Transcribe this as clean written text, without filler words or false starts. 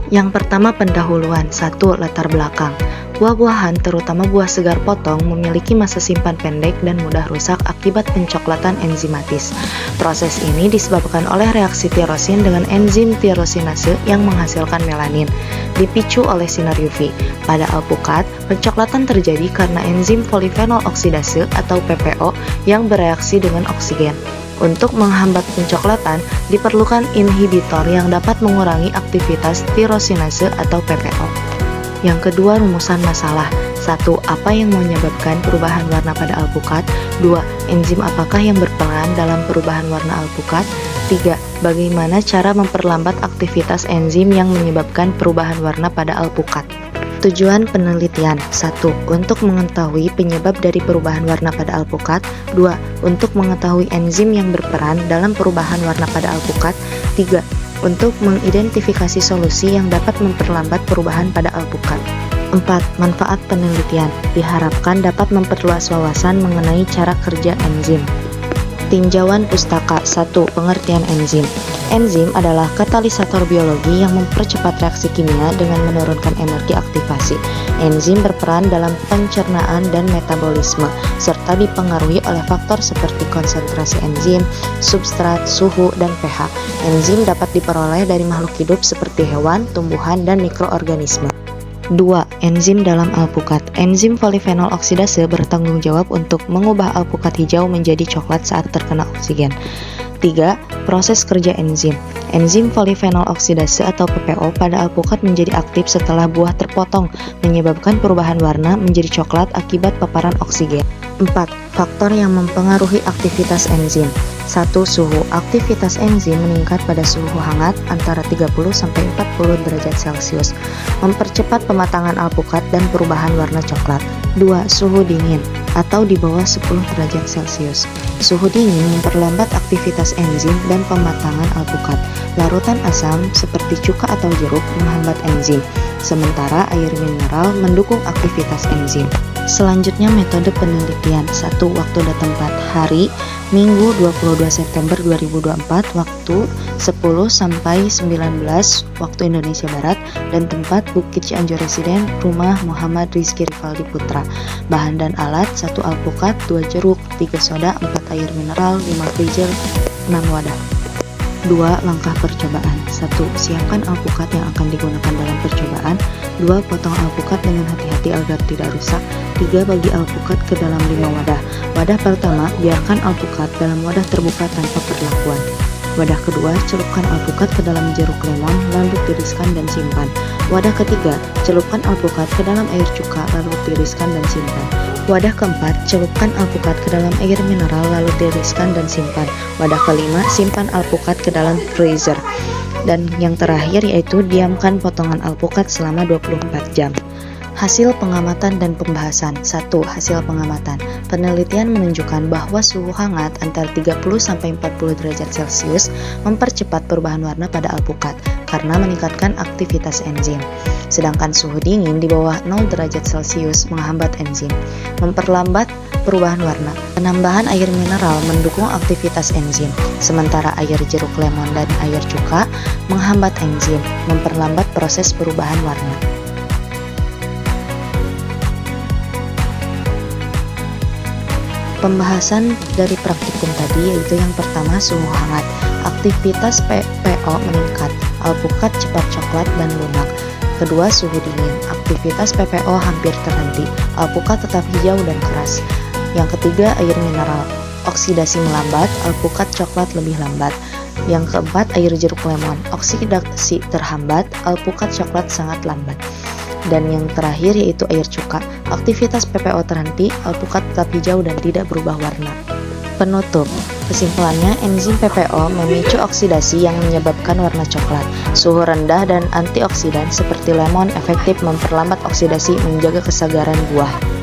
Yang pertama pendahuluan. 1. Latar belakang. Buah-buahan, terutama buah segar potong, memiliki masa simpan pendek dan mudah rusak akibat pencoklatan enzimatis. Proses ini disebabkan oleh reaksi tirosin dengan enzim tirosinase yang menghasilkan melanin, dipicu oleh sinar UV. Pada alpukat, pencoklatan terjadi karena enzim polifenol oksidase atau PPO yang bereaksi dengan oksigen. Untuk menghambat pencoklatan, diperlukan inhibitor yang dapat mengurangi aktivitas tirosinase atau PPO. Yang kedua, rumusan masalah. 1. Apa yang menyebabkan perubahan warna pada alpukat? 2. Enzim apakah yang berperan dalam perubahan warna alpukat? 3. Bagaimana cara memperlambat aktivitas enzim yang menyebabkan perubahan warna pada alpukat? Tujuan penelitian. 1. Untuk mengetahui penyebab dari perubahan warna pada alpukat. 2. Untuk mengetahui enzim yang berperan dalam perubahan warna pada alpukat. 3. Untuk mengidentifikasi solusi yang dapat memperlambat perubahan pada alpukat. 4. Manfaat penelitian. Diharapkan dapat memperluas wawasan mengenai cara kerja enzim. Tinjauan pustaka. 1. Pengertian enzim. Enzim adalah katalisator biologi yang mempercepat reaksi kimia dengan menurunkan energi aktivasi. Enzim berperan dalam pencernaan dan metabolisme, serta dipengaruhi oleh faktor seperti konsentrasi enzim, substrat, suhu, dan pH. Enzim dapat diperoleh dari makhluk hidup seperti hewan, tumbuhan, dan mikroorganisme. 2. Enzim dalam alpukat. Enzim polifenol oksidase bertanggung jawab untuk mengubah alpukat hijau menjadi coklat saat terkena oksigen. 3. Proses kerja enzim. Enzim polifenol oksidase atau PPO pada alpukat menjadi aktif setelah buah terpotong, menyebabkan perubahan warna menjadi coklat akibat paparan oksigen. 4. Faktor yang mempengaruhi aktivitas enzim. 1. Suhu. Aktivitas enzim meningkat pada suhu hangat antara 30-40 derajat Celcius, mempercepat pematangan alpukat dan perubahan warna coklat. 2. Suhu dingin atau di bawah 10 derajat Celcius. Suhu dingin memperlambat aktivitas enzim dan pematangan alpukat. Larutan asam seperti cuka atau jeruk menghambat enzim, sementara air mineral mendukung aktivitas enzim. Selanjutnya metode penelitian. 1. Waktu dan tempat. Hari Minggu 22 September 2024 waktu 10-19 waktu Indonesia Barat, dan tempat Bukit Cianjur Residen, Rumah Muhammad Rizky Rivaldi Putra. Bahan dan alat: 1 alpukat, 2 jeruk, 3 soda, 4 air mineral, 5 freezer, 6 wadah. 2. Langkah percobaan. 1. Siapkan alpukat yang akan digunakan dalam percobaan. 2. Potong alpukat dengan hati-hati agar tidak rusak. 3. Bagi alpukat ke dalam 5 wadah. Wadah pertama, biarkan alpukat dalam wadah terbuka tanpa perlakuan. Wadah kedua, celupkan alpukat ke dalam jeruk lemon, lalu tiriskan dan simpan. Wadah ketiga, celupkan alpukat ke dalam air cuka, lalu tiriskan dan simpan. Wadah keempat, celupkan alpukat ke dalam air mineral, lalu tiriskan dan simpan. Wadah kelima, simpan alpukat ke dalam freezer. Dan yang terakhir yaitu diamkan potongan alpukat selama 24 jam. Hasil pengamatan dan pembahasan. 1. Hasil pengamatan. Penelitian menunjukkan bahwa suhu hangat antara 30-40 derajat Celcius mempercepat perubahan warna pada alpukat karena meningkatkan aktivitas enzim. Sedangkan suhu dingin di bawah 0 derajat Celcius menghambat enzim, memperlambat perubahan warna. Penambahan air mineral mendukung aktivitas enzim, sementara air jeruk lemon dan air cuka menghambat enzim, memperlambat proses perubahan warna. Pembahasan dari praktikum tadi yaitu yang pertama, suhu hangat. Aktivitas PPO meningkat, alpukat cepat coklat dan lunak. Kedua, suhu dingin. Aktivitas PPO hampir terhenti, alpukat tetap hijau dan keras. Yang ketiga, air mineral. Oksidasi melambat, alpukat coklat lebih lambat. Yang keempat, air jeruk lemon. Oksidasi terhambat, alpukat coklat sangat lambat. Dan yang terakhir yaitu air cuka. Aktivitas PPO terhenti, alpukat tetap hijau dan tidak berubah warna. Penutup. Kesimpulannya, enzim PPO memicu oksidasi yang menyebabkan warna coklat. Suhu rendah dan antioksidan seperti lemon efektif memperlambat oksidasi, menjaga kesegaran buah.